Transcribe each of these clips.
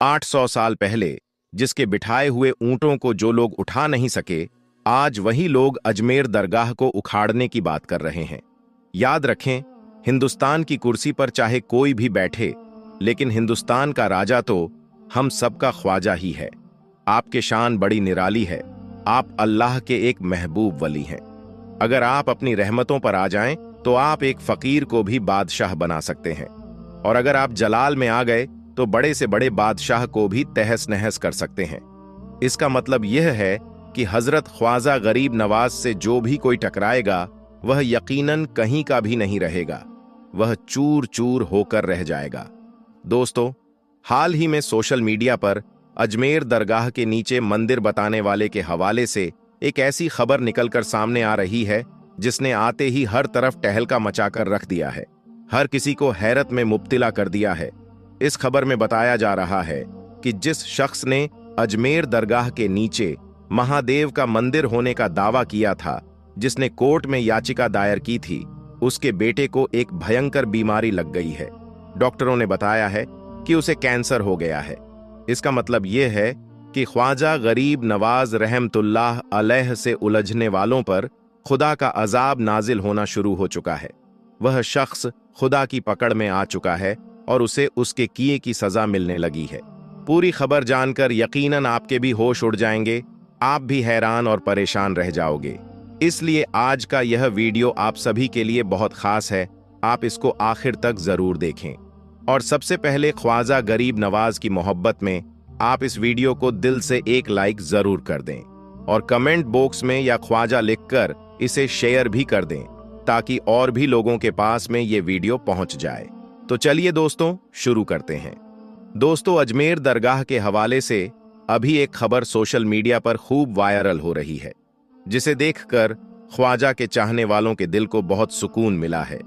800 साल पहले जिसके बिठाए हुए ऊंटों को जो लोग उठा नहीं सके, आज वही लोग अजमेर दरगाह को उखाड़ने की बात कर रहे हैं। याद रखें, हिंदुस्तान की कुर्सी पर चाहे कोई भी बैठे, लेकिन हिंदुस्तान का राजा तो हम सबका ख्वाजा ही है। आपके शान बड़ी निराली है। आप अल्लाह के एक महबूब वली हैं। अगर आप अपनी रहमतों पर आ जाएं, तो आप एक फकीर को भी बादशाह बना सकते हैं, और अगर आप जलाल में आ गए तो बड़े से बड़े बादशाह को भी तहस नहस कर सकते हैं। इसका मतलब यह है कि हजरत ख्वाजा गरीब नवाज से जो भी कोई टकराएगा, वह यकीनन कहीं का भी नहीं रहेगा, वह चूर चूर होकर रह जाएगा। दोस्तों, हाल ही में सोशल मीडिया पर अजमेर दरगाह के नीचे मंदिर बताने वाले के हवाले से एक ऐसी खबर निकलकर सामने आ रही है जिसने आते ही हर तरफ टहलका मचाकर रख दिया है, हर किसी को हैरत में मुब्तिला कर दिया है। इस खबर में बताया जा रहा है कि जिस शख्स ने अजमेर दरगाह के नीचे महादेव का मंदिर होने का दावा किया था, जिसने कोर्ट में याचिका दायर की थी, उसके बेटे को एक भयंकर बीमारी लग गई है। डॉक्टरों ने बताया है कि उसे कैंसर हो गया है। इसका मतलब यह है कि ख्वाजा गरीब नवाज रहमतुल्लाह अलैह से उलझने वालों पर खुदा का अजाब नाजिल होना शुरू हो चुका है। वह शख्स खुदा की पकड़ में आ चुका है और उसे उसके किए की सजा मिलने लगी है। पूरी खबर जानकर यकीनन आपके भी होश उड़ जाएंगे, आप भी हैरान और परेशान रह जाओगे। इसलिए आज का यह वीडियो आप सभी के लिए बहुत खास है। आप इसको आखिर तक जरूर देखें। और सबसे पहले ख्वाजा गरीब नवाज की मोहब्बत में आप इस वीडियो को दिल से एक लाइक जरूर कर दें, और कमेंट बॉक्स में या ख्वाजा लिखकर इसे शेयर भी कर दें, ताकि और भी लोगों के पास में ये वीडियो पहुंच जाए। तो चलिए दोस्तों, शुरू करते हैं। दोस्तों, अजमेर दरगाह के हवाले से अभी एक खबर सोशल मीडिया पर खूब वायरल हो रही है, जिसे देखकर ख्वाजा के चाहने वालों के दिल को बहुत सुकून मिला है।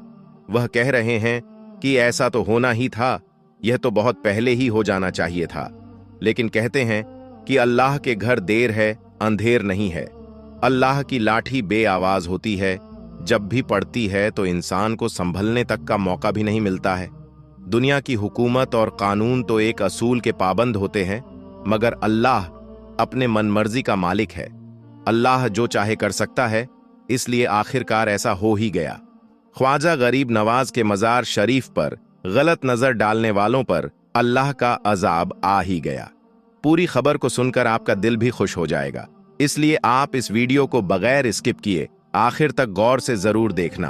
वह कह रहे हैं कि ऐसा तो होना ही था, यह तो बहुत पहले ही हो जाना चाहिए था। लेकिन कहते हैं कि अल्लाह के घर देर है, अंधेर नहीं है। अल्लाह की लाठी बेआवाज होती है, जब भी पड़ती है तो इंसान को संभलने तक का मौका भी नहीं मिलता है। दुनिया की हुकूमत और कानून तो एक असूल के पाबंद होते हैं, मगर अल्लाह अपने मनमर्जी का मालिक है। अल्लाह जो चाहे कर सकता है, इसलिए आखिरकार ऐसा हो ही गया। ख्वाजा गरीब नवाज के मजार शरीफ पर गलत नजर डालने वालों पर अल्लाह का अजाब आ ही गया। पूरी खबर को सुनकर आपका दिल भी खुश हो जाएगा, इसलिए आप इस वीडियो को बगैर स्किप किए आखिर तक गौर से जरूर देखना।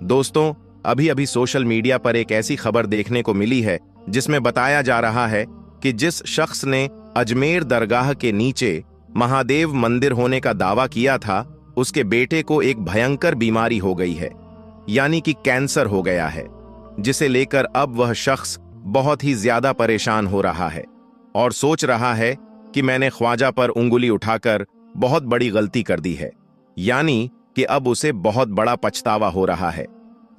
दोस्तों, अभी अभी सोशल मीडिया पर एक ऐसी खबर देखने को मिली है जिसमें बताया जा रहा है कि जिस शख्स ने अजमेर दरगाह के नीचे महादेव मंदिर होने का दावा किया था, उसके बेटे को एक भयंकर बीमारी हो गई है, यानी कि कैंसर हो गया है, जिसे लेकर अब वह शख्स बहुत ही ज्यादा परेशान हो रहा है और सोच रहा है कि मैंने ख्वाजा पर उंगली उठाकर बहुत बड़ी गलती कर दी है, यानी कि अब उसे बहुत बड़ा पछतावा हो रहा है।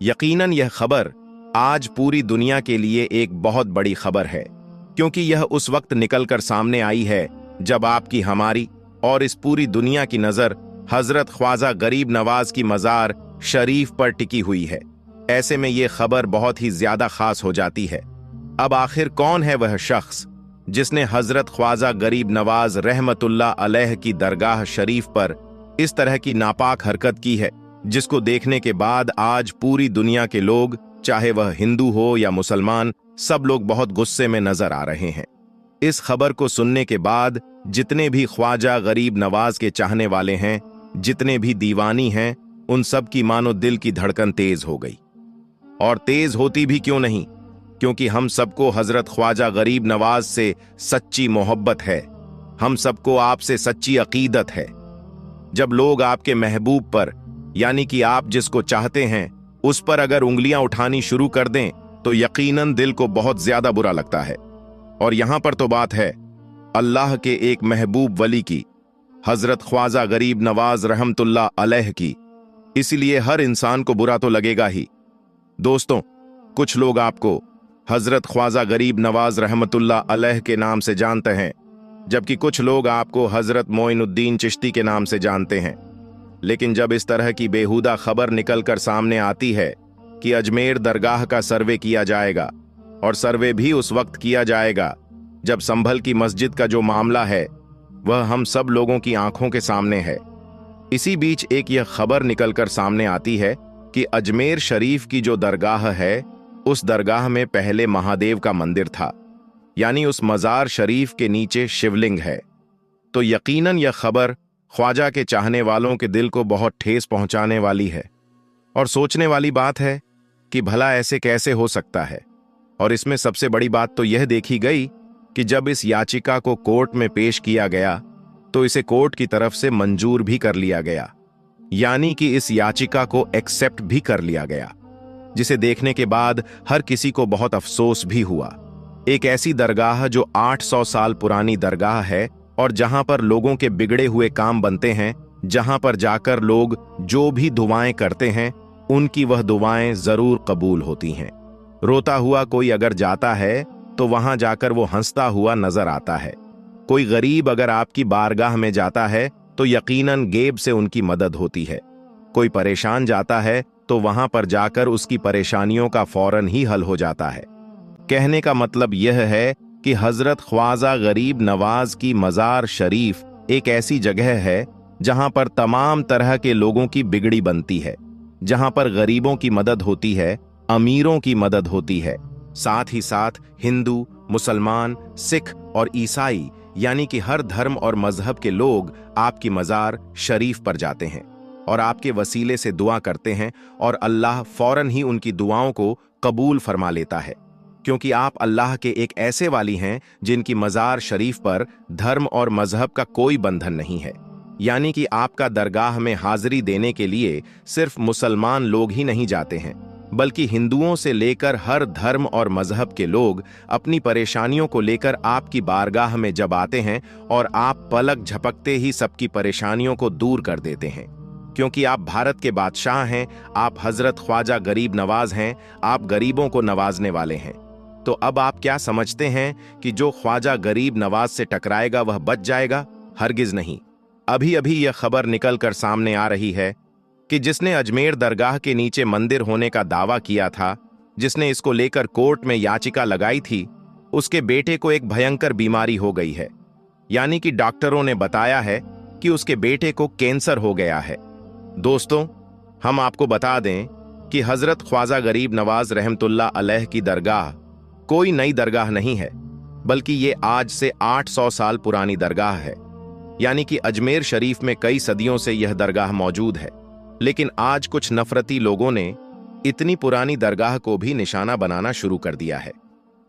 यकीनन यह खबर आज पूरी दुनिया के लिए एक बहुत बड़ी खबर है, क्योंकि यह उस वक्त निकलकर सामने आई है जब आपकी, हमारी और इस पूरी दुनिया की नजर हजरत ख्वाजा गरीब नवाज की मजार शरीफ पर टिकी हुई है। ऐसे में यह खबर बहुत ही ज्यादा खास हो जाती है। अब आखिर कौन है वह शख्स जिसने हजरत ख्वाजा गरीब नवाज रहमतुल्लाह अलैह की दरगाह शरीफ पर इस तरह की नापाक हरकत की है, जिसको देखने के बाद आज पूरी दुनिया के लोग, चाहे वह हिंदू हो या मुसलमान, सब लोग बहुत गुस्से में नजर आ रहे हैं। इस खबर को सुनने के बाद जितने भी ख्वाजा गरीब नवाज के चाहने वाले हैं, जितने भी दीवानी हैं, उन सब की मानो दिल की धड़कन तेज हो गई। और तेज होती भी क्यों नहीं, क्योंकि हम सबको हजरत ख्वाजा गरीब नवाज से सच्ची मोहब्बत है, हम सबको आपसे सच्ची अकीदत है। जब लोग आपके महबूब पर, यानी कि आप जिसको चाहते हैं, उस पर अगर उंगलियां उठानी शुरू कर दें, तो यकीनन दिल को बहुत ज्यादा बुरा लगता है। और यहां पर तो बात है अल्लाह के एक महबूब वली की, हजरत ख्वाजा गरीब नवाज रहमतुल्लाह अलैह की, इसलिए हर इंसान को बुरा तो लगेगा ही। दोस्तों, कुछ लोग आपको हजरत ख्वाजा गरीब नवाज रहमतुल्लाह अलैह के नाम से जानते हैं, जबकि कुछ लोग आपको हजरत मोइनुद्दीन चिश्ती के नाम से जानते हैं। लेकिन जब इस तरह की बेहुदा खबर निकलकर सामने आती है कि अजमेर दरगाह का सर्वे किया जाएगा, और सर्वे भी उस वक्त किया जाएगा जब संभल की मस्जिद का जो मामला है वह हम सब लोगों की आंखों के सामने है। इसी बीच एक यह खबर निकलकर सामने आती है कि अजमेर शरीफ की जो दरगाह है उस दरगाह में पहले महादेव का मंदिर था, यानी उस मजार शरीफ के नीचे शिवलिंग है। तो यकीनन यह खबर ख्वाजा के चाहने वालों के दिल को बहुत ठेस पहुंचाने वाली है और सोचने वाली बात है कि भला ऐसे कैसे हो सकता है। और इसमें सबसे बड़ी बात तो यह देखी गई कि जब इस याचिका को कोर्ट में पेश किया गया तो इसे कोर्ट की तरफ से मंजूर भी कर लिया गया, यानी कि इस याचिका को एक्सेप्ट भी कर लिया गया, जिसे देखने के बाद हर किसी को बहुत अफसोस भी हुआ। एक ऐसी दरगाह जो 800 साल पुरानी दरगाह है और जहां पर लोगों के बिगड़े हुए काम बनते हैं, जहां पर जाकर लोग जो भी दुआएं करते हैं उनकी वह दुआएं जरूर कबूल होती हैं। रोता हुआ कोई अगर जाता है तो वहां जाकर वो हंसता हुआ नजर आता है। कोई गरीब अगर आपकी बारगाह में जाता है तो यकीनन गेब से उनकी मदद होती है। कोई परेशान जाता है तो वहां पर जाकर उसकी परेशानियों का फौरन ही हल हो जाता है। कहने का मतलब यह है कि हजरत ख्वाजा गरीब नवाज की मजार शरीफ एक ऐसी जगह है जहां पर तमाम तरह के लोगों की बिगड़ी बनती है, जहां पर गरीबों की मदद होती है, अमीरों की मदद होती है। साथ ही साथ हिंदू, मुसलमान, सिख और ईसाई यानी कि हर धर्म और मजहब के लोग आपकी मजार शरीफ पर जाते हैं और आपके वसीले से दुआ करते हैं और अल्लाह फौरन ही उनकी दुआओं को कबूल फरमा लेता है, क्योंकि आप अल्लाह के एक ऐसे वाली हैं जिनकी मजार शरीफ पर धर्म और मजहब का कोई बंधन नहीं है। यानी कि आपका दरगाह में हाजिरी देने के लिए सिर्फ मुसलमान लोग ही नहीं जाते हैं, बल्कि हिंदुओं से लेकर हर धर्म और मजहब के लोग अपनी परेशानियों को लेकर आपकी बारगाह में जब आते हैं और आप पलक झपकते ही सबकी परेशानियों को दूर कर देते हैं, क्योंकि आप भारत के बादशाह हैं, आप हजरत ख्वाजा गरीब नवाज हैं, आप गरीबों को नवाजने वाले हैं। तो अब आप क्या समझते हैं कि जो ख्वाजा गरीब नवाज से टकराएगा वह बच जाएगा? हरगिज नहीं। अभी अभी यह खबर निकलकर सामने आ रही है कि जिसने अजमेर दरगाह के नीचे मंदिर होने का दावा किया था, जिसने इसको लेकर कोर्ट में याचिका लगाई थी, उसके बेटे को एक भयंकर बीमारी हो गई है। यानी कि डॉक्टरों ने बताया है कि उसके बेटे को कैंसर हो गया है। दोस्तों, हम आपको बता दें कि हजरत ख्वाजा गरीब नवाज रहमतुल्लाह अलैह की दरगाह कोई नई दरगाह नहीं है, बल्कि ये आज से 800 साल पुरानी दरगाह है। यानी कि अजमेर शरीफ में कई सदियों से यह दरगाह मौजूद है, लेकिन आज कुछ नफरती लोगों ने इतनी पुरानी दरगाह को भी निशाना बनाना शुरू कर दिया है।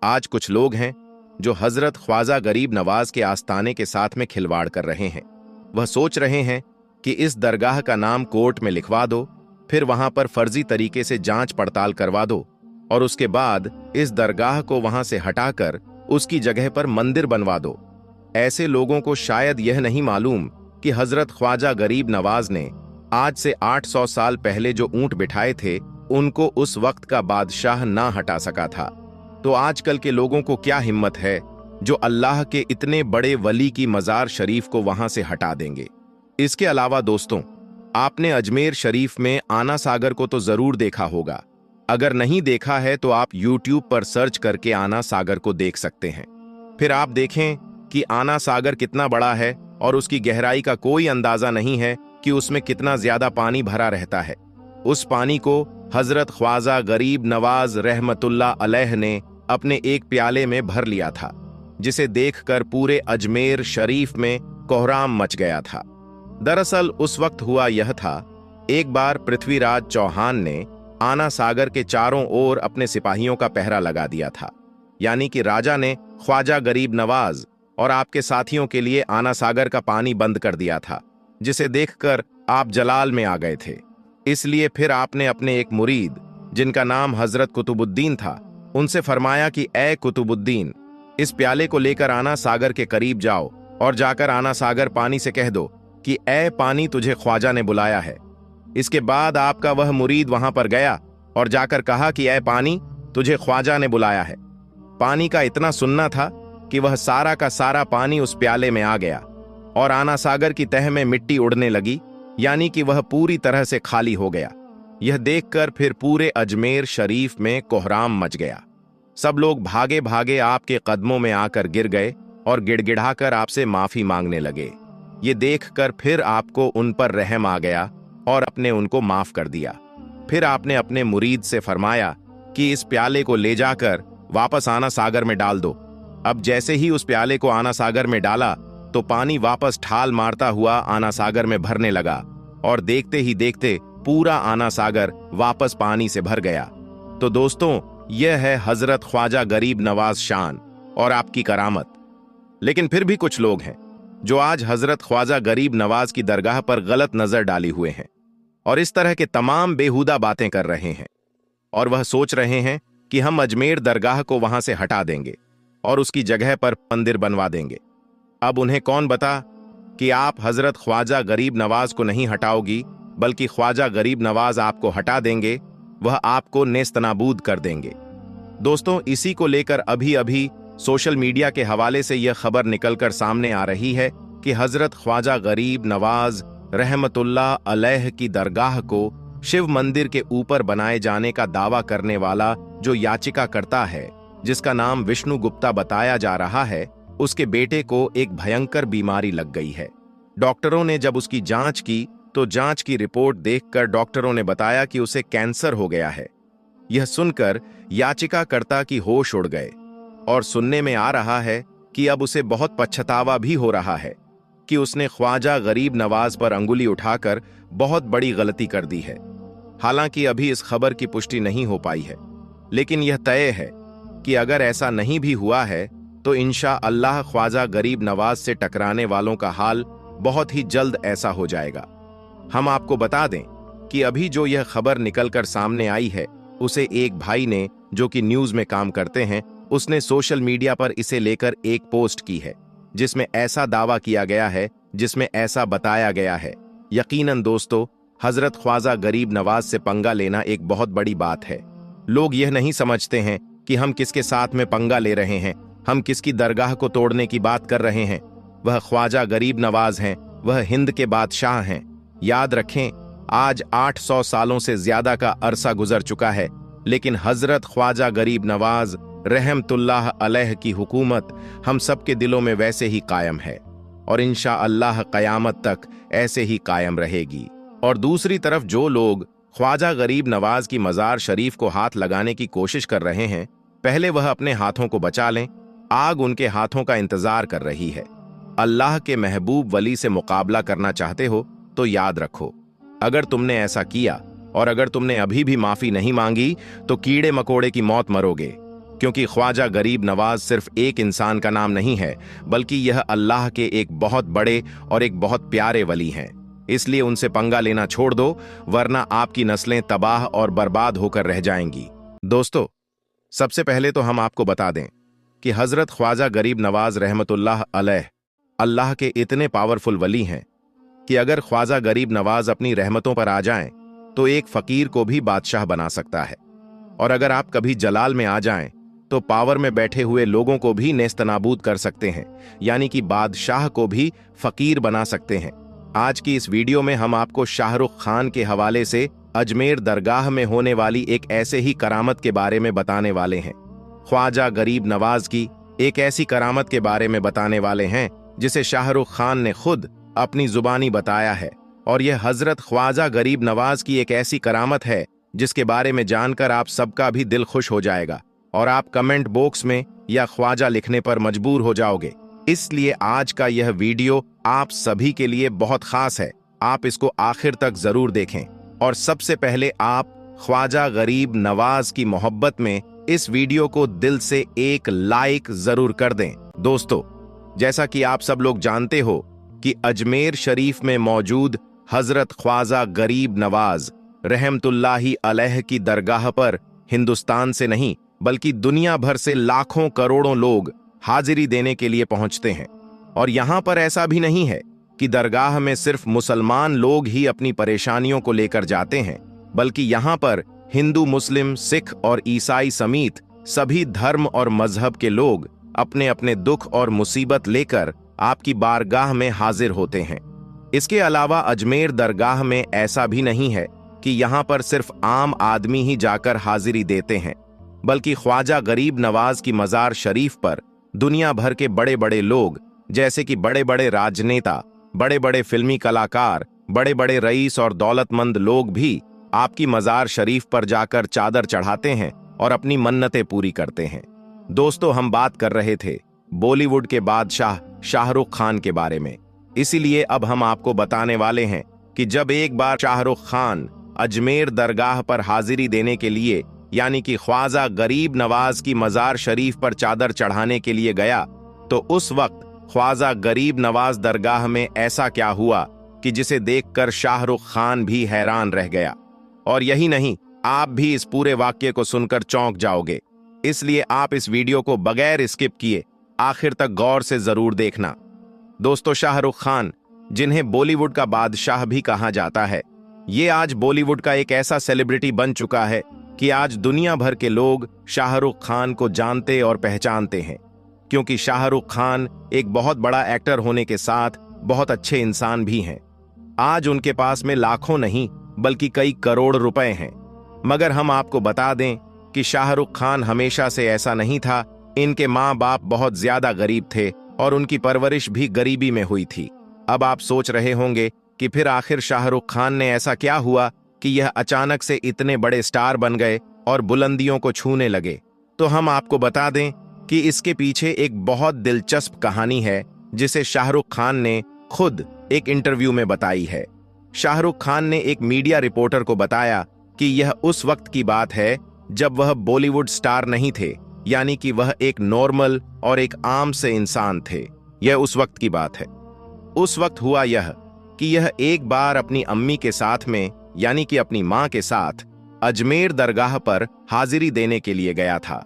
आज कुछ लोग हैं जो हजरत ख्वाजा गरीब नवाज के आस्थाने के साथ में खिलवाड़ कर रहे हैं। वह सोच रहे हैं कि इस दरगाह का नाम कोर्ट में लिखवा दो, फिर वहां पर फर्जी तरीके से जांच पड़ताल करवा दो और उसके बाद इस दरगाह को वहां से हटाकर उसकी जगह पर मंदिर बनवा दो। ऐसे लोगों को शायद यह नहीं मालूम कि हजरत ख्वाजा गरीब नवाज ने आज से 800 साल पहले जो ऊंट बिठाए थे उनको उस वक्त का बादशाह ना हटा सका था। तो आजकल के लोगों को क्या हिम्मत है जो अल्लाह के इतने बड़े वली की मजार शरीफ को वहां से हटा देंगे। इसके अलावा दोस्तों, आपने अजमेर शरीफ में आना सागर को तो जरूर देखा होगा। अगर नहीं देखा है तो आप YouTube पर सर्च करके आना सागर को देख सकते हैं। फिर आप देखें कि आना सागर कितना बड़ा है और उसकी गहराई का कोई अंदाजा नहीं है कि उसमें कितना ज्यादा पानी भरा रहता है। उस पानी को हजरत ख्वाजा गरीब नवाज रहमतुल्लाह अलैह ने अपने एक प्याले में भर लिया था, जिसे देखकर पूरे अजमेर शरीफ में कोहराम मच गया था। दरअसल उस वक्त हुआ यह था, एक बार पृथ्वीराज चौहान ने आना सागर के चारों ओर अपने सिपाहियों का पहरा लगा दिया था। यानी कि राजा ने ख्वाजा गरीब नवाज और आपके साथियों के लिए आना सागर का पानी बंद कर दिया था, जिसे देखकर आप जलाल में आ गए थे। इसलिए फिर आपने अपने एक मुरीद, जिनका नाम हजरत कुतुबुद्दीन था, उनसे फरमाया कि ए कुतुबुद्दीन, इस प्याले को लेकर आना सागर के करीब जाओ और जाकर आना सागर पानी से कह दो कि ए पानी, तुझे ख्वाजा ने बुलाया है। इसके बाद आपका वह मुरीद वहां पर गया और जाकर कहा कि ए पानी, तुझे ख्वाजा ने बुलाया है। पानी का इतना सुनना था कि वह सारा का सारा पानी उस प्याले में आ गया और आना सागर की तह में मिट्टी उड़ने लगी, यानी कि वह पूरी तरह से खाली हो गया। यह देखकर फिर पूरे अजमेर शरीफ में कोहराम मच गया। सब लोग भागे भागे आपके कदमों में आकर गिर गए और गिड़गिड़ाकर आपसे माफी मांगने लगे। ये देखकर फिर आपको उन पर रहम आ गया और आपने उनको माफ कर दिया। फिर आपने अपने मुरीद से फरमाया कि इस प्याले को ले जाकर वापस आना सागर में डाल दो। अब जैसे ही उस प्याले को आना सागर में डाला तो पानी वापस ठाल मारता हुआ आना सागर में भरने लगा और देखते ही देखते पूरा आना सागर वापस पानी से भर गया। तो दोस्तों, यह है हजरत ख्वाजा गरीब नवाज शान और आपकी करामत। लेकिन फिर भी कुछ लोग हैं जो आज हजरत ख्वाजा गरीब नवाज की दरगाह पर गलत नजर डाली हुए हैं और इस तरह के तमाम बेहुदा बातें कर रहे हैं, और वह सोच रहे हैं कि हम अजमेर दरगाह को वहां से हटा देंगे और उसकी जगह पर मंदिर बनवा देंगे। अब उन्हें कौन बता कि आप हजरत ख्वाजा गरीब नवाज को नहीं हटाओगी, बल्कि ख्वाजा गरीब नवाज आपको हटा देंगे, वह आपको नेस्तनाबूद कर देंगे। दोस्तों, इसी को लेकर अभी अभी सोशल मीडिया के हवाले से यह खबर निकलकर सामने आ रही है कि हजरत ख्वाजा गरीब नवाज रहमतुल्लाह अलैह की दरगाह को शिव मंदिर के ऊपर बनाए जाने का दावा करने वाला जो याचिका करता है, जिसका नाम विष्णु गुप्ता बताया जा रहा है, उसके बेटे को एक भयंकर बीमारी लग गई है। डॉक्टरों ने जब उसकी जांच की तो जांच की रिपोर्ट देखकर डॉक्टरों ने बताया कि उसे कैंसर हो गया है। यह सुनकर याचिकाकर्ता की होश उड़ गए और सुनने में आ रहा है कि अब उसे बहुत पछतावा भी हो रहा है कि उसने ख्वाजा गरीब नवाज पर अंगुली उठाकर बहुत बड़ी गलती कर दी है। हालांकि अभी इस खबर की पुष्टि नहीं हो पाई है, लेकिन यह तय है कि अगर ऐसा नहीं भी हुआ है तो इंशाअल्लाह ख्वाजा गरीब नवाज से टकराने वालों का हाल बहुत ही जल्द ऐसा हो जाएगा। हम आपको बता दें कि अभी जो यह खबर निकलकर सामने आई है, उसे एक भाई ने, जो कि न्यूज में काम करते हैं, उसने सोशल मीडिया पर इसे लेकर एक पोस्ट की है जिसमें ऐसा दावा किया गया है, जिसमें ऐसा बताया गया है। यकीनन दोस्तों, हजरत ख्वाजा गरीब नवाज से पंगा लेना एक बहुत बड़ी बात है। लोग यह नहीं समझते हैं कि हम किसके साथ में पंगा ले रहे हैं, हम किसकी दरगाह को तोड़ने की बात कर रहे हैं। वह ख्वाजा गरीब नवाज हैं, वह हिंद के बादशाह हैं। याद रखें, आज 800 सालों से ज्यादा का अरसा गुजर चुका है, लेकिन हजरत ख्वाजा गरीब नवाज रहमतुल्लाह अलैह की हुकूमत हम सबके दिलों में वैसे ही कायम है और इंशाअल्लाह क़यामत तक ऐसे ही कायम रहेगी। और दूसरी तरफ जो लोग ख्वाजा गरीब नवाज की मज़ार शरीफ को हाथ लगाने की कोशिश कर रहे हैं, पहले वह अपने हाथों को बचा लें। आग उनके हाथों का इंतजार कर रही है। अल्लाह के महबूब वली से मुकाबला करना चाहते हो तो याद रखो, अगर तुमने ऐसा किया और अगर तुमने अभी भी माफी नहीं मांगी तो कीड़े मकोड़े की मौत मरोगे, क्योंकि ख्वाजा गरीब नवाज सिर्फ एक इंसान का नाम नहीं है, बल्कि यह अल्लाह के एक बहुत बड़े और एक बहुत प्यारे वली हैं। इसलिए उनसे पंगा लेना छोड़ दो, वरना आपकी नस्लें तबाह और बर्बाद होकर रह जाएंगी। दोस्तों, सबसे पहले तो हम आपको बता दें कि हजरत ख्वाजा गरीब नवाज रहमतुल्लाह अलैह अल्लाह के इतने पावरफुल वली हैं कि अगर ख्वाजा गरीब नवाज अपनी रहमतों पर आ जाएं तो एक फकीर को भी बादशाह बना सकता है, और अगर आप कभी जलाल में आ जाएं तो पावर में बैठे हुए लोगों को भी नेस्तनाबूद कर सकते हैं, यानी कि बादशाह को भी फकीर बना सकते हैं। आज की इस वीडियो में हम आपको शाहरुख खान के हवाले से अजमेर दरगाह में होने वाली एक ऐसे ही करामत के बारे में बताने वाले हैं। ख्वाजा गरीब नवाज की एक ऐसी करामत के बारे में बताने वाले हैं जिसे शाहरुख खान ने खुद अपनी जुबानी बताया है, और यह हजरत ख्वाजा गरीब नवाज की एक ऐसी करामत है जिसके बारे में जानकर आप सबका भी दिल खुश हो जाएगा और आप कमेंट बॉक्स में या ख्वाजा लिखने पर मजबूर हो जाओगे। इसलिए आज का यह वीडियो आप सभी के लिए बहुत खास है, आप इसको आखिर तक जरूर देखें। और सबसे पहले आप ख्वाजा गरीब नवाज की मोहब्बत में इस वीडियो को दिल से एक लाइक जरूर कर दें। दोस्तों, जैसा कि आप सब लोग जानते हो कि अजमेर शरीफ में मौजूद हजरत ख्वाजा गरीब नवाज रहमतुल्लाही अलैह की दरगाह पर हिंदुस्तान से नहीं बल्कि दुनिया भर से लाखों करोड़ों लोग हाजिरी देने के लिए पहुंचते हैं। और यहां पर ऐसा भी नहीं है कि दरगाह में सिर्फ मुसलमान लोग ही अपनी परेशानियों को लेकर जाते हैं, बल्कि यहां पर हिंदू, मुस्लिम, सिख और ईसाई समेत सभी धर्म और मजहब के लोग अपने अपने दुख और मुसीबत लेकर आपकी बारगाह में हाजिर होते हैं। इसके अलावा अजमेर दरगाह में ऐसा भी नहीं है कि यहां पर सिर्फ आम आदमी ही जाकर हाजिरी देते हैं, बल्कि ख्वाजा गरीब नवाज की मज़ार शरीफ पर दुनिया भर के बड़े बड़े लोग, जैसे कि बड़े बड़े राजनेता, बड़े बड़े फिल्मी कलाकार, बड़े बड़े रईस और दौलतमंद लोग भी आपकी मज़ार शरीफ पर जाकर चादर चढ़ाते हैं और अपनी मन्नतें पूरी करते हैं। दोस्तों, हम बात कर रहे थे बॉलीवुड के बादशाह शाहरुख खान के बारे में। इसीलिए अब हम आपको बताने वाले हैं कि जब एक बार शाहरुख खान अजमेर दरगाह पर हाजिरी देने के लिए, यानी कि ख्वाजा गरीब नवाज की मज़ार शरीफ पर चादर चढ़ाने के लिए गया, तो उस वक्त ख्वाजा गरीब नवाज दरगाह में ऐसा क्या हुआ कि जिसे देखकर शाहरुख खान भी हैरान रह गया। और यही नहीं, आप भी इस पूरे वाक्य को सुनकर चौंक जाओगे। इसलिए आप इस वीडियो को बगैर स्किप किए आखिर तक गौर से जरूर देखना। दोस्तों, शाहरुख खान, जिन्हें बॉलीवुड का बादशाह भी कहा जाता है, ये आज बॉलीवुड का एक ऐसा सेलिब्रिटी बन चुका है कि आज दुनिया भर के लोग शाहरुख खान को जानते और पहचानते हैं, क्योंकि शाहरुख खान एक बहुत बड़ा एक्टर होने के साथ बहुत अच्छे इंसान भी हैं। आज उनके पास में लाखों नहीं बल्कि कई करोड़ रुपए हैं। मगर हम आपको बता दें कि शाहरुख खान हमेशा से ऐसा नहीं था। इनके माँ बाप बहुत ज्यादा गरीब थे और उनकी परवरिश भी गरीबी में हुई थी। अब आप सोच रहे होंगे कि फिर आखिर शाहरुख खान ने ऐसा क्या हुआ कि यह अचानक से इतने बड़े स्टार बन गए और बुलंदियों को छूने लगे। तो हम आपको बता दें कि इसके पीछे एक बहुत दिलचस्प कहानी है, जिसे शाहरुख खान ने खुद एक इंटरव्यू में बताई है। शाहरुख खान ने एक मीडिया रिपोर्टर को बताया कि यह उस वक्त की बात है जब वह बॉलीवुड स्टार नहीं थे, यानी कि वह एक नॉर्मल और एक आम से इंसान थे। यह उस वक्त की बात है। उस वक्त हुआ यह कि यह एक बार अपनी अम्मी के साथ में, यानी कि अपनी मां के साथ अजमेर दरगाह पर हाजिरी देने के लिए गया था।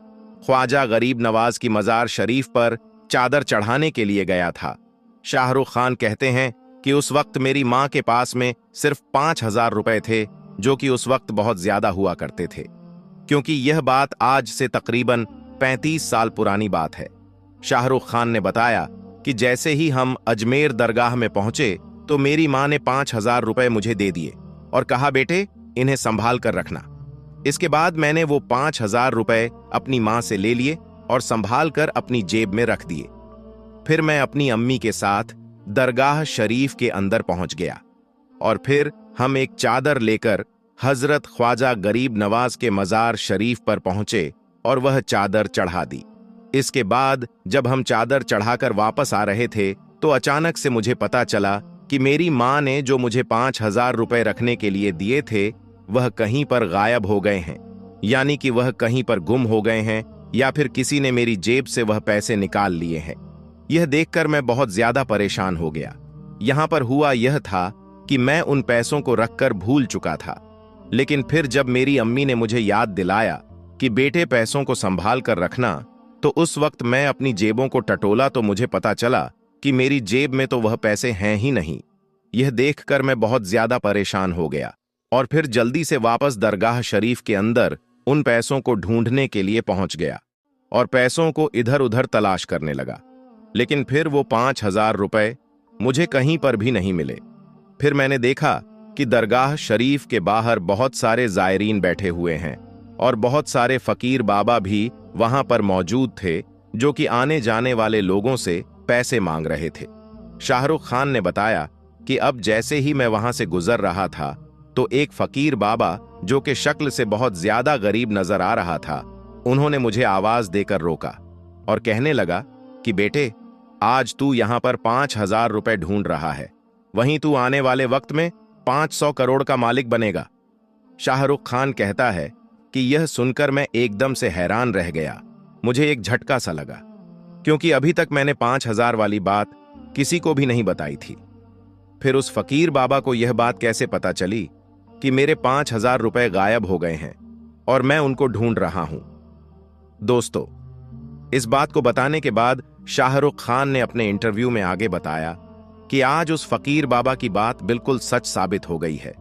ख्वाजा गरीब नवाज की मज़ार शरीफ पर चादर चढ़ाने के लिए गया था। शाहरुख खान कहते हैं कि उस वक्त मेरी मां के पास में सिर्फ 5,000 रुपए थे, जो कि उस वक्त बहुत ज्यादा हुआ करते थे, क्योंकि यह बात आज से तकरीबन 35 साल पुरानी बात है। शाहरुख खान ने बताया कि जैसे ही हम अजमेर दरगाह में पहुंचे तो मेरी मां ने 5,000 रुपए मुझे दे दिए और कहा, बेटे इन्हें संभाल कर रखना। इसके बाद मैंने वो 5,000 रुपए अपनी मां से ले लिए और संभाल कर अपनी जेब में रख दिए। फिर मैं अपनी अम्मी के साथ दरगाह शरीफ के अंदर पहुंच गया और फिर हम एक चादर लेकर हजरत ख्वाजा गरीब नवाज के मज़ार शरीफ पर पहुंचे और वह चादर चढ़ा दी। इसके बाद जब हम चादर चढ़ाकर वापस आ रहे थे तो अचानक से मुझे पता चला कि मेरी मां ने जो मुझे 5,000 रुपए रखने के लिए दिए थे वह कहीं पर गायब हो गए हैं, यानी कि वह कहीं पर गुम हो गए हैं या फिर किसी ने मेरी जेब से वह पैसे निकाल लिए हैं। यह देखकर मैं बहुत ज्यादा परेशान हो गया। यहां पर हुआ यह था कि मैं उन पैसों को रखकर भूल चुका था, लेकिन फिर जब मेरी अम्मी ने मुझे याद दिलाया कि बेटे पैसों को संभाल कर रखना, तो उस वक्त मैं अपनी जेबों को टटोला तो मुझे पता चला कि मेरी जेब में तो वह पैसे हैं ही नहीं। यह देखकर मैं बहुत ज्यादा परेशान हो गया और फिर जल्दी से वापस दरगाह शरीफ के अंदर उन पैसों को ढूंढने के लिए पहुंच गया और पैसों को इधर उधर तलाश करने लगा, लेकिन फिर वो 5,000 रुपए मुझे कहीं पर भी नहीं मिले। फिर मैंने देखा कि दरगाह शरीफ के बाहर बहुत सारे जायरीन बैठे हुए हैं और बहुत सारे फकीर बाबा भी वहां पर मौजूद थे, जो कि आने जाने वाले लोगों से पैसे मांग रहे थे। शाहरुख खान ने बताया कि अब जैसे ही मैं वहां से गुजर रहा था तो एक फकीर बाबा, जो कि शक्ल से बहुत ज्यादा गरीब नजर आ रहा था, उन्होंने मुझे आवाज देकर रोका और कहने लगा कि बेटे, आज तू यहां पर 5,000 रुपए ढूंढ रहा है, वहीं तू आने वाले वक्त में 500 करोड़ का मालिक बनेगा। शाहरुख खान कहता है कि यह सुनकर मैं एकदम से हैरान रह गया। मुझे एक झटका सा लगा, क्योंकि अभी तक मैंने 5,000 वाली बात किसी को भी नहीं बताई थी। फिर उस फकीर बाबा को यह बात कैसे पता चली कि मेरे 5,000 रुपए गायब हो गए हैं और मैं उनको ढूंढ रहा हूं। दोस्तों, इस बात को बताने के बाद शाहरुख खान ने अपने इंटरव्यू में आगे बताया कि आज उस फकीर बाबा की बात बिल्कुल सच साबित हो गई है।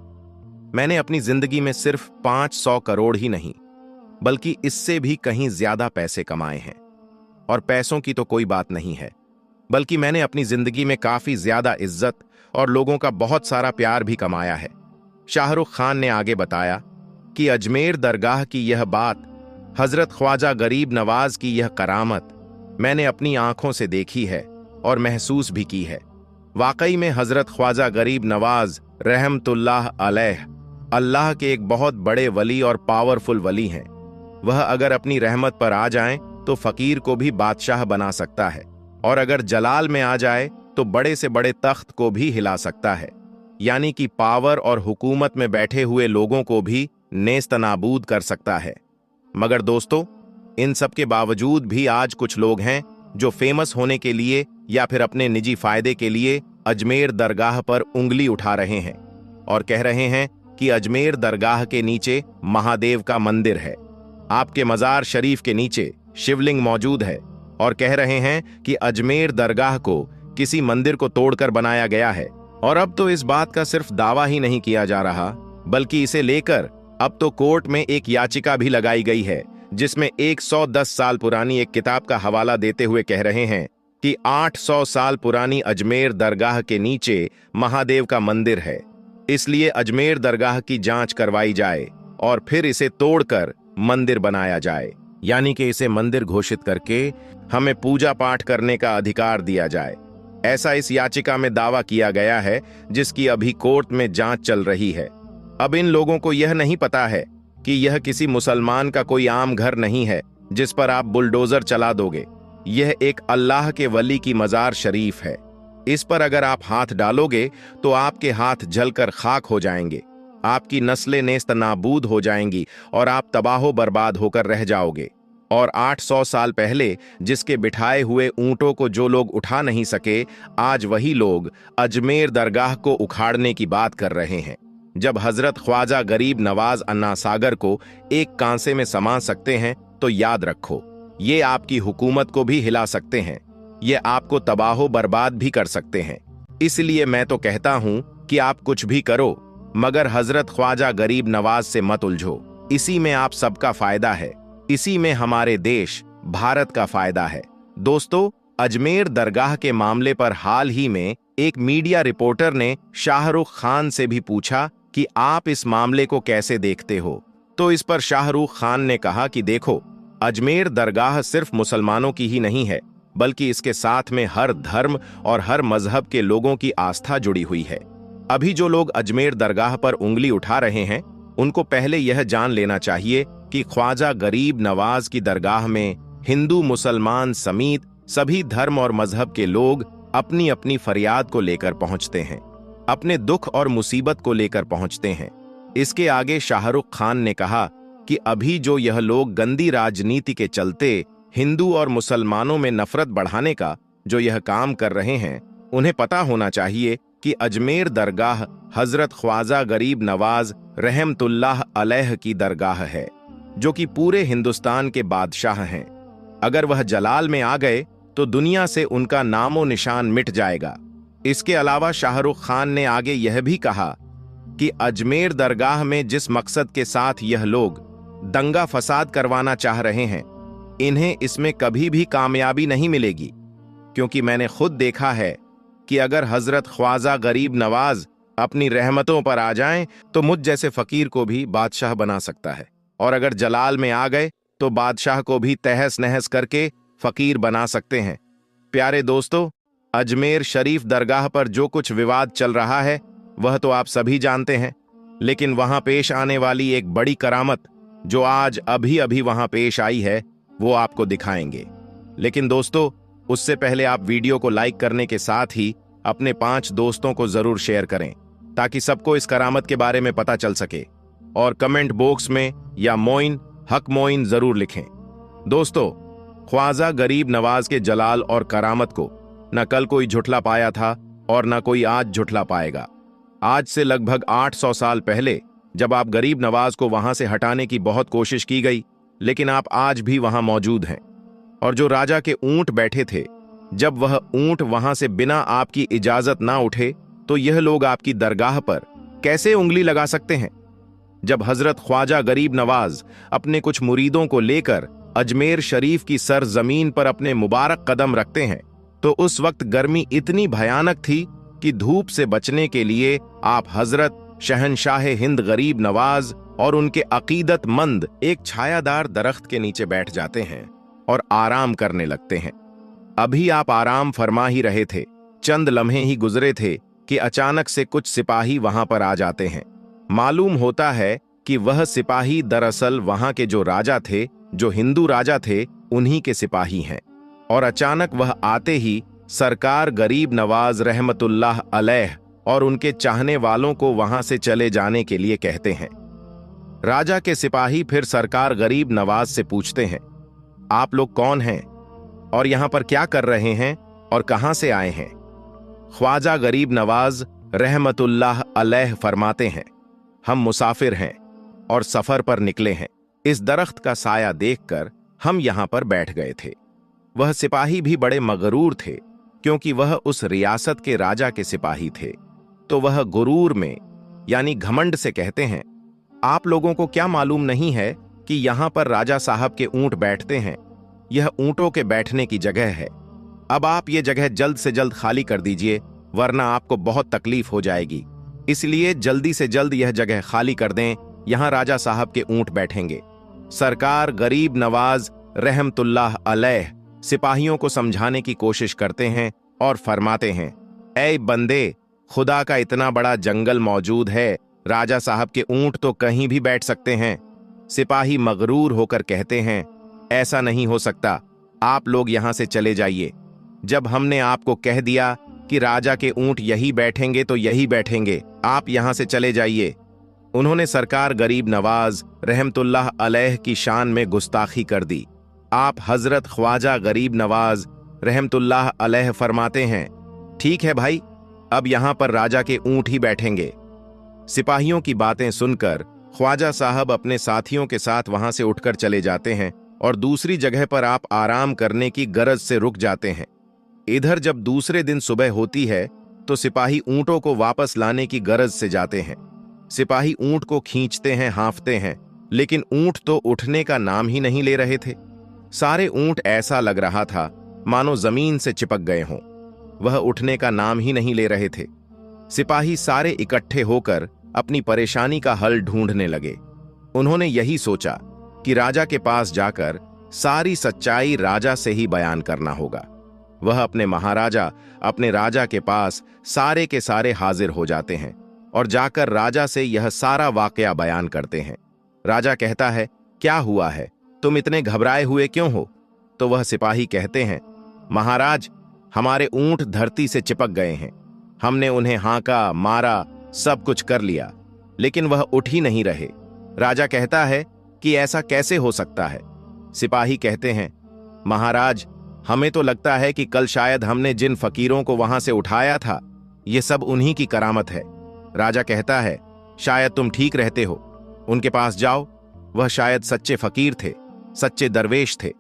मैंने अपनी जिंदगी में सिर्फ 500 करोड़ ही नहीं बल्कि इससे भी कहीं ज्यादा पैसे कमाए हैं। और पैसों की तो कोई बात नहीं है, बल्कि मैंने अपनी जिंदगी में काफी ज्यादा इज्जत और लोगों का बहुत सारा प्यार भी कमाया है। शाहरुख खान ने आगे बताया कि अजमेर दरगाह की यह बात हजरत ख्वाजा गरीब नवाज की यह करामत मैंने अपनी आंखों से देखी है और महसूस भी की है। वाकई में हजरत ख्वाजा गरीब नवाज रहमतुल्लाह अलैह अल्लाह के एक बहुत बड़े वली और पावरफुल वली हैं। वह अगर अपनी रहमत पर आ जाएं तो फकीर को भी बादशाह बना सकता है, और अगर जलाल में आ जाए तो बड़े से बड़े तख्त को भी हिला सकता है, यानी कि पावर और हुकूमत में बैठे हुए लोगों को भी नेस्तनाबूद कर सकता है। मगर दोस्तों, इन सब के बावजूद भी आज कुछ लोग हैं जो फेमस होने के लिए या फिर अपने निजी फायदे के लिए अजमेर दरगाह पर उंगली उठा रहे हैं और कह रहे हैं कि अजमेर दरगाह के नीचे महादेव का मंदिर है, आपके मजार शरीफ के नीचे शिवलिंग मौजूद है, और कह रहे हैं कि अजमेर दरगाह को किसी मंदिर को तोड़कर बनाया गया है। और अब तो इस बात का सिर्फ दावा ही नहीं किया जा रहा, बल्कि इसे लेकर अब तो कोर्ट में एक याचिका भी लगाई गई है, जिसमें 110 साल पुरानी एक किताब का हवाला देते हुए कह रहे हैं कि 800 साल पुरानी अजमेर दरगाह के नीचे महादेव का मंदिर है, इसलिए अजमेर दरगाह की जांच करवाई जाए और फिर इसे तोड़कर मंदिर बनाया जाए, यानी कि इसे मंदिर घोषित करके हमें पूजा पाठ करने का अधिकार दिया जाए। ऐसा इस याचिका में दावा किया गया है, जिसकी अभी कोर्ट में जांच चल रही है। अब इन लोगों को यह नहीं पता है कि यह किसी मुसलमान का कोई आम घर नहीं है जिस पर आप बुलडोजर चला दोगे। यह एक अल्लाह के वली की मजार शरीफ है। इस पर अगर आप हाथ डालोगे तो आपके हाथ जलकर खाक हो जाएंगे, आपकी नस्लें नेस्तनाबूद हो जाएंगी और आप तबाहो बर्बाद होकर रह जाओगे। और 800 साल पहले जिसके बिठाए हुए ऊंटों को जो लोग उठा नहीं सके, आज वही लोग अजमेर दरगाह को उखाड़ने की बात कर रहे हैं। जब हजरत ख्वाजा गरीब नवाज अन्ना सागर को एक कांसे में समा सकते हैं तो याद रखो, ये आपकी हुकूमत को भी हिला सकते हैं, ये आपको तबाहो बर्बाद भी कर सकते हैं। इसलिए मैं तो कहता हूं कि आप कुछ भी करो, मगर हजरत ख्वाजा गरीब नवाज से मत उलझो। इसी में आप सबका फायदा है, इसी में हमारे देश भारत का फायदा है। दोस्तों, अजमेर दरगाह के मामले पर हाल ही में एक मीडिया रिपोर्टर ने शाहरुख खान से भी पूछा कि आप इस मामले को कैसे देखते हो। तो इस पर शाहरुख खान ने कहा कि देखो, अजमेर दरगाह सिर्फ मुसलमानों की ही नहीं है, बल्कि इसके साथ में हर धर्म और हर मजहब के लोगों की आस्था जुड़ी हुई है। अभी जो लोग अजमेर दरगाह पर उंगली उठा रहे हैं, उनको पहले यह जान लेना चाहिए कि ख्वाजा गरीब नवाज की दरगाह में हिंदू मुसलमान समेत सभी धर्म और मजहब के लोग अपनी अपनी फरियाद को लेकर पहुंचते हैं, अपने दुख और मुसीबत को लेकर पहुंचते हैं। इसके आगे शाहरुख खान ने कहा कि अभी जो यह लोग गंदी राजनीति के चलते हिंदू और मुसलमानों में नफरत बढ़ाने का जो यह काम कर रहे हैं, उन्हें पता होना चाहिए कि अजमेर दरगाह हजरत ख्वाजा गरीब नवाज रहमतुल्लाह अलैह की दरगाह है, जो कि पूरे हिंदुस्तान के बादशाह हैं। अगर वह जलाल में आ गए तो दुनिया से उनका नामो निशान मिट जाएगा। इसके अलावा शाहरुख खान ने आगे यह भी कहा कि अजमेर दरगाह में जिस मकसद के साथ यह लोग दंगा फसाद करवाना चाह रहे हैं, इन्हें इसमें कभी भी कामयाबी नहीं मिलेगी, क्योंकि मैंने खुद देखा है कि अगर हजरत ख्वाजा गरीब नवाज अपनी रहमतों पर आ जाएं तो मुझ जैसे फकीर को भी बादशाह बना सकता है, और अगर जलाल में आ गए तो बादशाह को भी तहस नहस करके फकीर बना सकते हैं। प्यारे दोस्तों, अजमेर शरीफ दरगाह पर जो कुछ विवाद चल रहा है वह तो आप सभी जानते हैं, लेकिन वहां पेश आने वाली एक बड़ी करामत जो आज अभी अभी वहां पेश आई है, वो आपको दिखाएंगे। लेकिन दोस्तों, उससे पहले आप वीडियो को लाइक करने के साथ ही अपने 5 दोस्तों को जरूर शेयर करें, ताकि सबको इस करामत के बारे में पता चल सके, और कमेंट बॉक्स में या मोइन हक मोइन जरूर लिखें। दोस्तों, ख्वाजा गरीब नवाज के जलाल और करामत को न कल कोई झुठला पाया था और न कोई आज झुठला पाएगा। आज से लगभग 800 साल पहले जब आप गरीब नवाज को वहां से हटाने की बहुत कोशिश की गई, लेकिन आप आज भी वहां मौजूद हैं। और जो राजा के ऊंट बैठे थे, जब वह ऊंट वहां से बिना आपकी इजाजत ना उठे, तो यह लोग आपकी दरगाह पर कैसे उंगली लगा सकते हैं? जब हजरत ख्वाजा गरीब नवाज अपने कुछ मुरीदों को लेकर अजमेर शरीफ की सरजमीन पर अपने मुबारक कदम रखते हैं, तो उस वक्त गर्मी इतनी भयानक थी कि धूप से बचने के लिए आप हजरत शहनशाह हिंद गरीब नवाज और उनके अकीदतमंद एक छायादार दरख्त के नीचे बैठ जाते हैं और आराम करने लगते हैं। अभी आप आराम फरमा ही रहे थे, चंद लम्हे ही गुजरे थे कि अचानक से कुछ सिपाही वहां पर आ जाते हैं। मालूम होता है कि वह सिपाही दरअसल वहां के जो राजा थे, जो हिंदू राजा थे, उन्हीं के सिपाही हैं। और अचानक वह आते ही सरकार गरीब नवाज रहमतुल्लाह अलैह और उनके चाहने वालों को वहां से चले जाने के लिए कहते हैं। राजा के सिपाही फिर सरकार गरीब नवाज से पूछते हैं, आप लोग कौन हैं और यहां पर क्या कर रहे हैं और कहां से आए हैं? ख्वाजा गरीब नवाज रहमतुल्लाह अलैह फरमाते हैं, हम मुसाफिर हैं और सफर पर निकले हैं। इस दरख्त का साया देखकर हम यहां पर बैठ गए थे। वह सिपाही भी बड़े मगरूर थे, क्योंकि वह उस रियासत के राजा के सिपाही थे। तो वह गुरूर में यानी घमंड से कहते हैं, आप लोगों को क्या मालूम नहीं है कि यहां पर राजा साहब के ऊंट बैठते हैं? यह ऊंटों के बैठने की जगह है। अब आप ये जगह जल्द से जल्द खाली कर दीजिए, वरना आपको बहुत तकलीफ हो जाएगी। इसलिए जल्दी से जल्द यह जगह खाली कर दें, यहां राजा साहब के ऊंट बैठेंगे। सरकार गरीब नवाज रहमतुल्लाह अलैह सिपाहियों को समझाने की कोशिश करते हैं और फरमाते हैं, ऐ बंदे, खुदा का इतना बड़ा जंगल मौजूद है, राजा साहब के ऊंट तो कहीं भी बैठ सकते हैं। सिपाही मगरूर होकर कहते हैं, ऐसा नहीं हो सकता, आप लोग यहां से चले जाइए। जब हमने आपको कह दिया कि राजा के ऊंट यही बैठेंगे तो यही बैठेंगे, आप यहां से चले जाइए। उन्होंने सरकार गरीब नवाज रहमतुल्लाह अलैह की शान में गुस्ताखी कर दी। आप हजरत ख्वाजा गरीब नवाज रहमतुल्लाह अलैह फरमाते हैं, ठीक है भाई, अब यहां पर राजा के ऊंट ही बैठेंगे। सिपाहियों की बातें सुनकर ख्वाजा साहब अपने साथियों के साथ वहां से उठकर चले जाते हैं और दूसरी जगह पर आप आराम करने की गरज से रुक जाते हैं। इधर जब दूसरे दिन सुबह होती है तो सिपाही ऊंटों को वापस लाने की गरज से जाते हैं। सिपाही ऊंट को खींचते हैं, हाँफते हैं, लेकिन ऊंट तो उठने का नाम ही नहीं ले रहे थे। सारे ऊंट ऐसा लग रहा था मानो जमीन से चिपक गए हों। वह उठने का नाम ही नहीं ले रहे थे। सिपाही सारे इकट्ठे होकर अपनी परेशानी का हल ढूंढने लगे। उन्होंने यही सोचा कि राजा के पास जाकर सारी सच्चाई राजा से ही बयान करना होगा। वह अपने महाराजा, अपने राजा के पास सारे के सारे हाजिर हो जाते हैं और जाकर राजा से यह सारा वाकया बयान करते हैं। राजा कहता है, क्या हुआ है, तुम इतने घबराए हुए क्यों हो? तो वह सिपाही कहते हैं, महाराज, हमारे ऊंट धरती से चिपक गए हैं। हमने उन्हें हांका, मारा, सब कुछ कर लिया, लेकिन वह उठ ही नहीं रहे। राजा कहता है कि ऐसा कैसे हो सकता है? सिपाही कहते हैं, महाराज, हमें तो लगता है कि कल शायद हमने जिन फकीरों को वहां से उठाया था, ये सब उन्हीं की करामत है। राजा कहता है, शायद तुम ठीक रहते हो, उनके पास जाओ, वह शायद सच्चे फकीर थे, सच्चे दरवेश थे।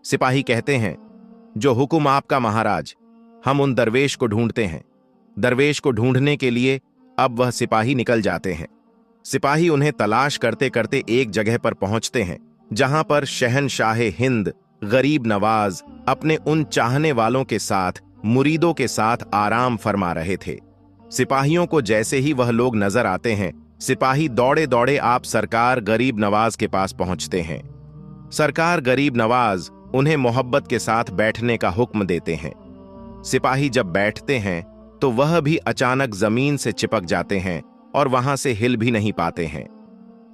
सिपाही कहते हैं, जो हुक्म आपका महाराज, हम उन दरवेश को ढूंढते हैं। दरवेश को ढूंढने के लिए अब वह सिपाही निकल जाते हैं। सिपाही उन्हें तलाश करते करते एक जगह पर पहुंचते हैं जहां पर शहनशाह हिंद गरीब नवाज अपने उन चाहने वालों के साथ, मुरीदों के साथ आराम फरमा रहे थे। सिपाहियों को जैसे ही वह लोग नजर आते हैं, सिपाही दौड़े दौड़े आप सरकार गरीब नवाज के पास पहुंचते हैं। सरकार गरीब नवाज उन्हें मोहब्बत के साथ बैठने का हुक्म देते हैं। सिपाही जब बैठते हैं तो वह भी अचानक जमीन से चिपक जाते हैं और वहां से हिल भी नहीं पाते हैं।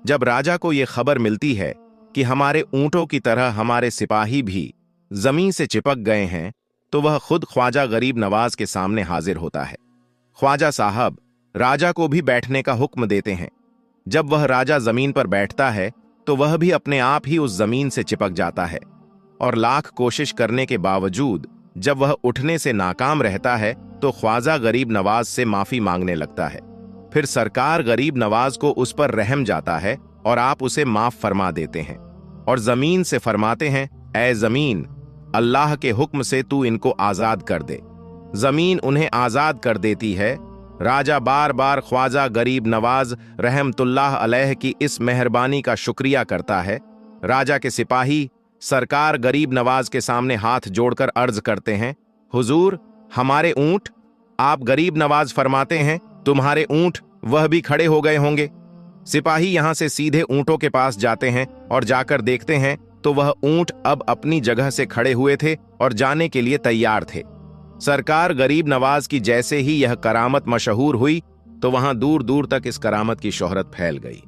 जब राजा को यह खबर मिलती है कि हमारे ऊंटों की तरह हमारे सिपाही भी जमीन से चिपक गए हैं, तो वह खुद ख्वाजा गरीब नवाज के सामने हाजिर होता है। ख्वाजा साहब राजा को भी बैठने का हुक्म देते हैं। जब वह राजा जमीन पर बैठता है तो वह भी अपने आप ही उस जमीन से चिपक जाता है और लाख कोशिश करने के बावजूद जब वह उठने से नाकाम रहता है तो ख्वाजा गरीब नवाज से माफी मांगने लगता है। फिर सरकार गरीब नवाज को उस पर रहम जाता है और आप उसे माफ फरमा देते हैं और जमीन से फरमाते हैं, ऐ जमीन, अल्लाह के हुक्म से तू इनको आजाद कर दे। जमीन उन्हें आजाद कर देती है। राजा बार बार ख्वाजा गरीब नवाज रहमतुल्लाह अलैह की इस मेहरबानी का शुक्रिया करता है। राजा के सिपाही सरकार गरीब नवाज के सामने हाथ जोड़कर अर्ज करते हैं, हुजूर, हमारे ऊंट। आप गरीब नवाज फरमाते हैं, तुम्हारे ऊंट, वह भी खड़े हो गए होंगे। सिपाही यहां से सीधे ऊंटों के पास जाते हैं और जाकर देखते हैं तो वह ऊंट अब अपनी जगह से खड़े हुए थे और जाने के लिए तैयार थे। सरकार गरीब नवाज की जैसे ही यह करामत मशहूर हुई तो वहां दूर दूर तक इस करामत की शोहरत फैल गई।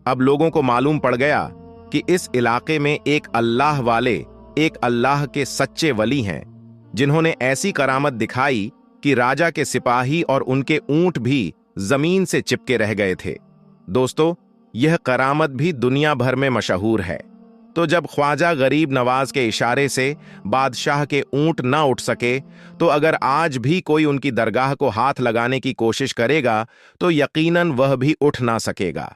अब लोगों को मालूम पड़ गया कि इस इलाके में एक अल्लाह वाले, एक अल्लाह के सच्चे वली हैं, जिन्होंने ऐसी करामत दिखाई कि राजा के सिपाही और उनके ऊंट भी जमीन से चिपके रह गए थे। दोस्तों, यह करामत भी दुनिया भर में मशहूर है। तो जब ख्वाजा गरीब नवाज के इशारे से बादशाह के ऊंट ना उठ सके, तो अगर आज भी कोई उनकी दरगाह को हाथ लगाने की कोशिश करेगा तो यकीनन वह भी उठ ना सकेगा।